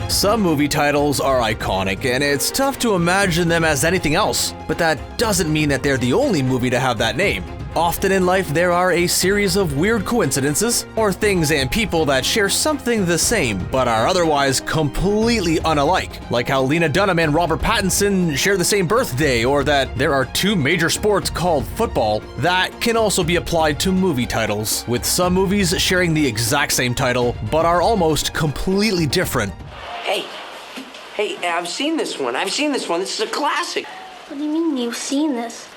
Some movie titles are iconic, and it's tough to imagine them as anything else, but that doesn't mean that they're the only movie to have that name. Often in life, there are a series of weird coincidences, or things and people that share something the same, but are otherwise completely unalike, like how Lena Dunham and Robert Pattinson share the same birthday, or that there are two major sports called football. That can also be applied to movie titles, with some movies sharing the exact same title, but are almost completely different. Hey, I've seen this one. This is a classic. What do you mean you've seen this?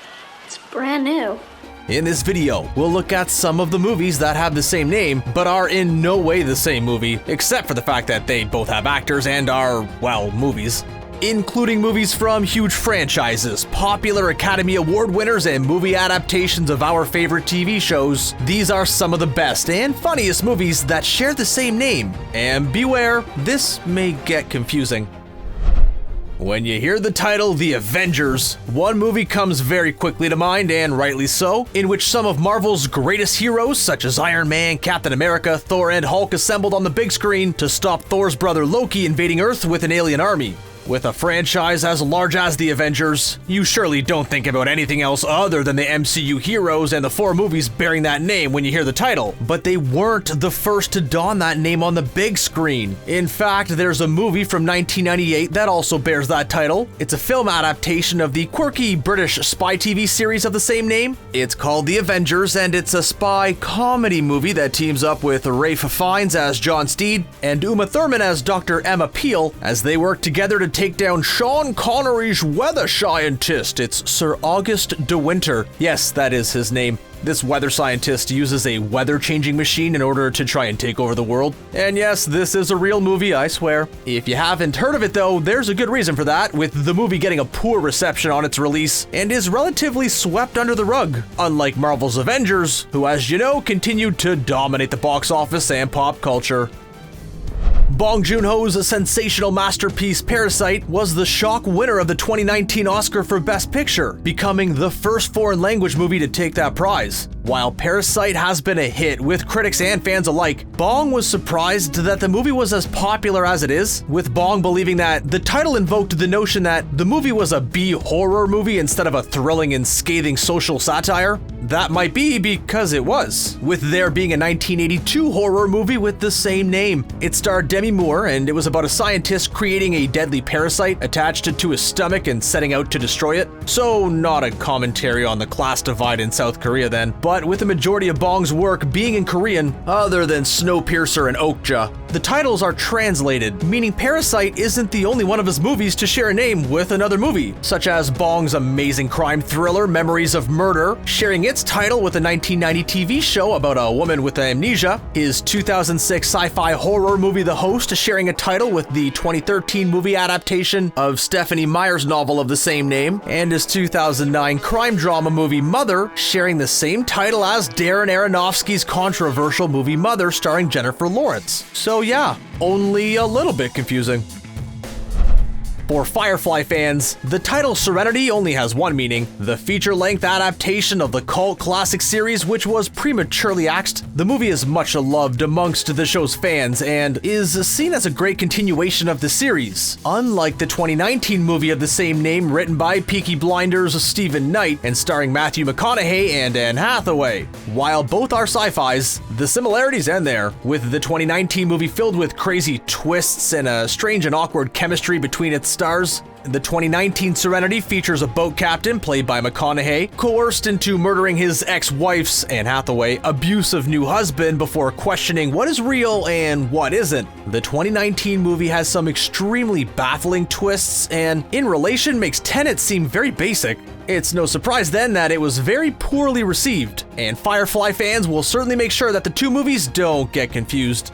It's brand new. In this video, we'll look at some of the movies that have the same name, but are in no way the same movie, except for the fact that they both have actors and are, well, movies. Including movies from huge franchises, popular Academy Award winners, and movie adaptations of our favorite TV shows, these are some of the best and funniest movies that share the same name. And beware, this may get confusing. When you hear the title The Avengers, one movie comes very quickly to mind, and rightly so, in which some of Marvel's greatest heroes such as Iron Man, Captain America, Thor, and Hulk assembled on the big screen to stop Thor's brother Loki invading Earth with an alien army. With a franchise as large as the Avengers, you surely don't think about anything else other than the MCU heroes and the 4 movies bearing that name when you hear the title. But they weren't the first to don that name on the big screen. In fact, there's a movie from 1998 that also bears that title. It's a film adaptation of the quirky British spy TV series of the same name. It's called The Avengers, and it's a spy comedy movie that teams up with Ralph Fiennes as John Steed and Uma Thurman as Dr. Emma Peel as they work together to take down Sean Connery's weather scientist. It's Sir August de Winter. Yes, that is his name. This weather scientist uses a weather-changing machine in order to try and take over the world. And yes, this is a real movie, I swear. If you haven't heard of it though, there's a good reason for that, with the movie getting a poor reception on its release and is relatively swept under the rug, unlike Marvel's Avengers, who, as you know, continued to dominate the box office and pop culture. Bong Joon-ho's sensational masterpiece Parasite was the shock winner of the 2019 Oscar for Best Picture, becoming the first foreign language movie to take that prize. While Parasite has been a hit with critics and fans alike, Bong was surprised that the movie was as popular as it is, with Bong believing that the title invoked the notion that the movie was a B-horror movie instead of a thrilling and scathing social satire. That might be because it was, with there being a 1982 horror movie with the same name. It starred Demi Moore, and it was about a scientist creating a deadly parasite attached to his stomach and setting out to destroy it. So not a commentary on the class divide in South Korea then, but with the majority of Bong's work being in Korean, other than Snowpiercer and Okja. The titles are translated, meaning Parasite isn't the only one of his movies to share a name with another movie, such as Bong's amazing crime thriller Memories of Murder, sharing its title with a 1990 TV show about a woman with amnesia, his 2006 sci-fi horror movie The Host sharing a title with the 2013 movie adaptation of Stephenie Meyer's novel of the same name, and his 2009 crime drama movie Mother sharing the same title as Darren Aronofsky's controversial movie Mother starring Jennifer Lawrence. So yeah, only a little bit confusing. For Firefly fans, the title Serenity only has one meaning: the feature-length adaptation of the cult classic series, which was prematurely axed. The movie is much loved amongst the show's fans and is seen as a great continuation of the series, unlike the 2019 movie of the same name written by Peaky Blinders' Stephen Knight and starring Matthew McConaughey and Anne Hathaway. While both are sci-fis, the similarities end there, with the 2019 movie filled with crazy twists and a strange and awkward chemistry between its stars. The 2019 Serenity features a boat captain, played by McConaughey, coerced into murdering his ex-wife's, Anne Hathaway, abusive new husband before questioning what is real and what isn't. The 2019 movie has some extremely baffling twists and, in relation, makes Tenet seem very basic. It's no surprise then that it was very poorly received, and Firefly fans will certainly make sure that the two movies don't get confused.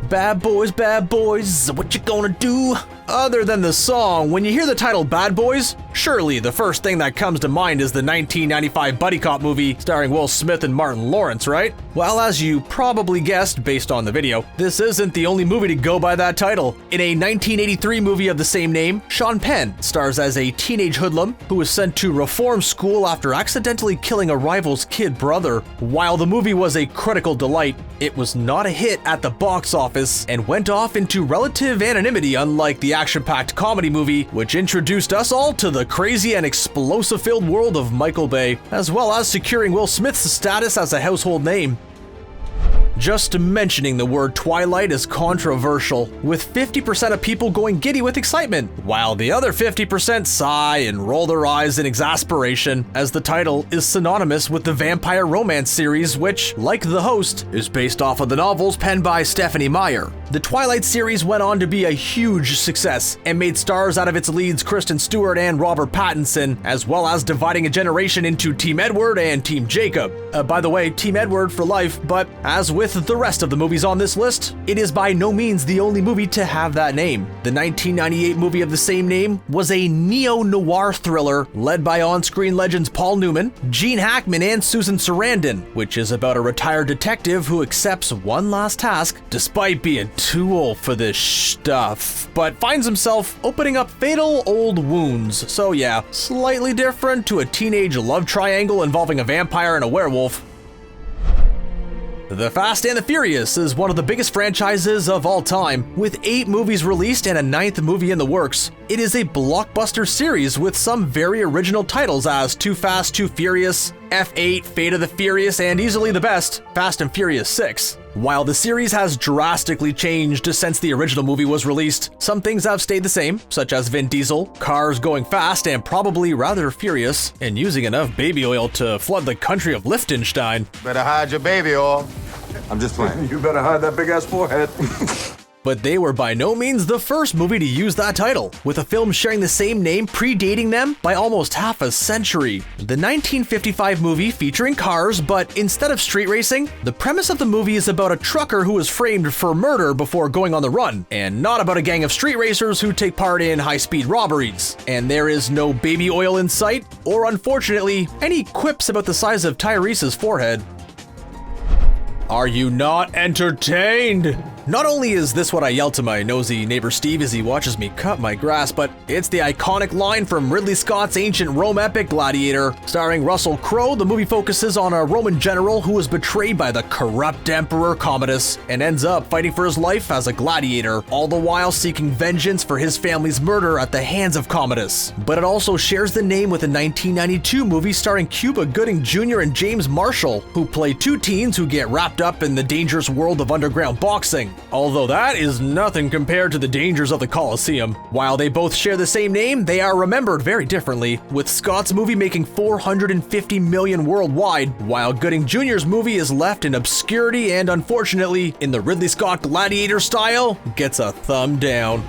Bad boys, what you gonna do? Other than the song, when you hear the title Bad Boys, Surely the first thing that comes to mind is the 1995 buddy cop movie starring Will Smith and Martin Lawrence, right? Well, as you probably guessed based on the video, this isn't the only movie to go by that title. In a 1983 movie of the same name, Sean Penn stars as a teenage hoodlum who is sent to reform school after accidentally killing a rival's kid brother. While the movie was a critical delight, it was not a hit at the box office and went off into relative anonymity, unlike the action-packed comedy movie, which introduced us all to the crazy and explosive-filled world of Michael Bay, as well as securing Will Smith's status as a household name. Just mentioning the word Twilight is controversial, with 50% of people going giddy with excitement, while the other 50% sigh and roll their eyes in exasperation, as the title is synonymous with the vampire romance series, which, like The Host, is based off of the novels penned by Stephanie Meyer. The Twilight series went on to be a huge success and made stars out of its leads Kristen Stewart and Robert Pattinson, as well as dividing a generation into Team Edward and Team Jacob. By the way, Team Edward for life, but as with the rest of the movies on this list, it is by no means the only movie to have that name. The 1998 movie of the same name was a neo-noir thriller led by on-screen legends Paul Newman, Gene Hackman, and Susan Sarandon, which is about a retired detective who accepts one last task despite being too old for this stuff, but finds himself opening up fatal old wounds. So yeah, slightly different to a teenage love triangle involving a vampire and a werewolf. The Fast and the Furious is one of the biggest franchises of all time, with 8 movies released and a 9th movie in the works. It is a blockbuster series with some very original titles as Too Fast, Too Furious, F8, Fate of the Furious, and easily the best, Fast and Furious 6. While the series has drastically changed since the original movie was released, some things have stayed the same, such as Vin Diesel, cars going fast and probably rather furious, and using enough baby oil to flood the country of Liechtenstein. Better hide your baby oil. I'm just playing. You better hide that big-ass forehead. But they were by no means the first movie to use that title, with a film sharing the same name predating them by almost half a century. The 1955 movie featuring cars, but instead of street racing, the premise of the movie is about a trucker who is framed for murder before going on the run, and not about a gang of street racers who take part in high-speed robberies. And there is no baby oil in sight, or unfortunately, any quips about the size of Tyrese's forehead. Are you not entertained? Not only is this what I yell to my nosy neighbor Steve as he watches me cut my grass, but it's the iconic line from Ridley Scott's ancient Rome epic Gladiator. Starring Russell Crowe, the movie focuses on a Roman general who is betrayed by the corrupt Emperor Commodus and ends up fighting for his life as a gladiator, all the while seeking vengeance for his family's murder at the hands of Commodus. But it also shares the name with a 1992 movie starring Cuba Gooding Jr. and James Marshall, who play 2 teens who get wrapped up in the dangerous world of underground boxing. Although that is nothing compared to the dangers of the Colosseum. While they both share the same name, they are remembered very differently, with Scott's movie making $450 million worldwide, while Gooding Jr.'s movie is left in obscurity and, unfortunately, in the Ridley Scott Gladiator style, gets a thumb down.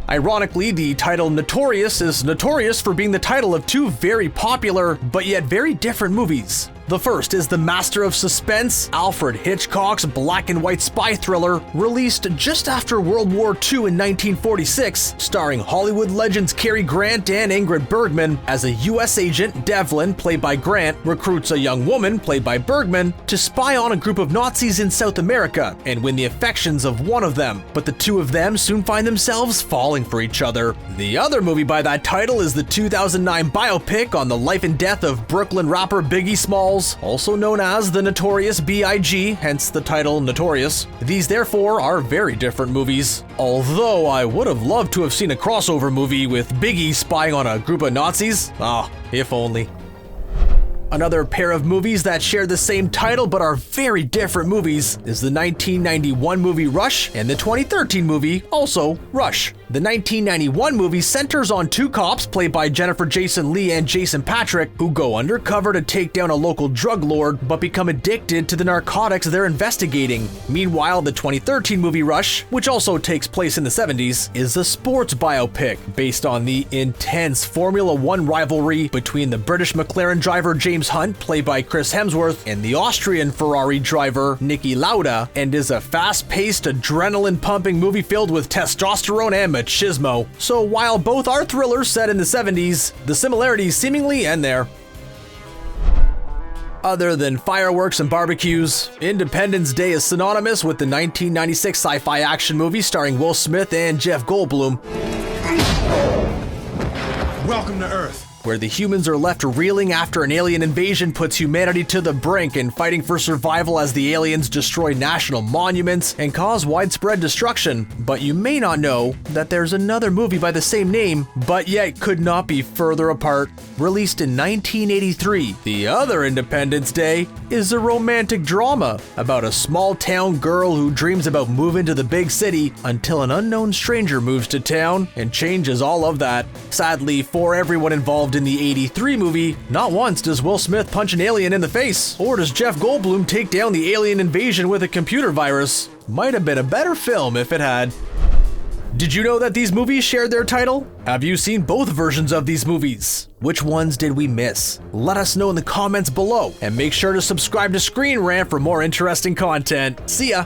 Ironically, the title Notorious is notorious for being the title of 2 very popular, but yet very different movies. The first is the master of suspense, Alfred Hitchcock's black and white spy thriller, released just after World War II in 1946, starring Hollywood legends Cary Grant and Ingrid Bergman as a US agent, Devlin, played by Grant, recruits a young woman, played by Bergman, to spy on a group of Nazis in South America and win the affections of one of them, but the 2 of them soon find themselves falling for each other. The other movie by that title is the 2009 biopic on the life and death of Brooklyn rapper Biggie Smalls, also known as the Notorious B.I.G., hence the title Notorious. These therefore are very different movies, although I would have loved to have seen a crossover movie with Biggie spying on a group of Nazis. If only. Another pair of movies that share the same title but are very different movies is the 1991 movie Rush and the 2013 movie, also Rush. The 1991 movie centers on 2 cops played by Jennifer Jason Leigh and Jason Patric who go undercover to take down a local drug lord but become addicted to the narcotics they're investigating. Meanwhile, the 2013 movie Rush, which also takes place in the 70s, is a sports biopic based on the intense Formula One rivalry between the British McLaren driver James Hunt, played by Chris Hemsworth, and the Austrian Ferrari driver Niki Lauda, and is a fast-paced, adrenaline-pumping movie filled with testosterone and machismo. So while both are thrillers set in the 70s, the similarities seemingly end there. Other than fireworks and barbecues, Independence Day is synonymous with the 1996 sci-fi action movie starring Will Smith and Jeff Goldblum, Welcome to Earth, where the humans are left reeling after an alien invasion puts humanity to the brink and fighting for survival as the aliens destroy national monuments and cause widespread destruction. But you may not know that there's another movie by the same name, but yet could not be further apart. Released in 1983, the other Independence Day is a romantic drama about a small town girl who dreams about moving to the big city until an unknown stranger moves to town and changes all of that. Sadly, for everyone involved in the 83 movie, not once does Will Smith punch an alien in the face, or does Jeff Goldblum take down the alien invasion with a computer virus. Might have been a better film if it had. Did you know that these movies shared their title? Have you seen both versions of these movies? Which ones did we miss? Let us know in the comments below, and make sure to subscribe to ScreenRant for more interesting content. See ya!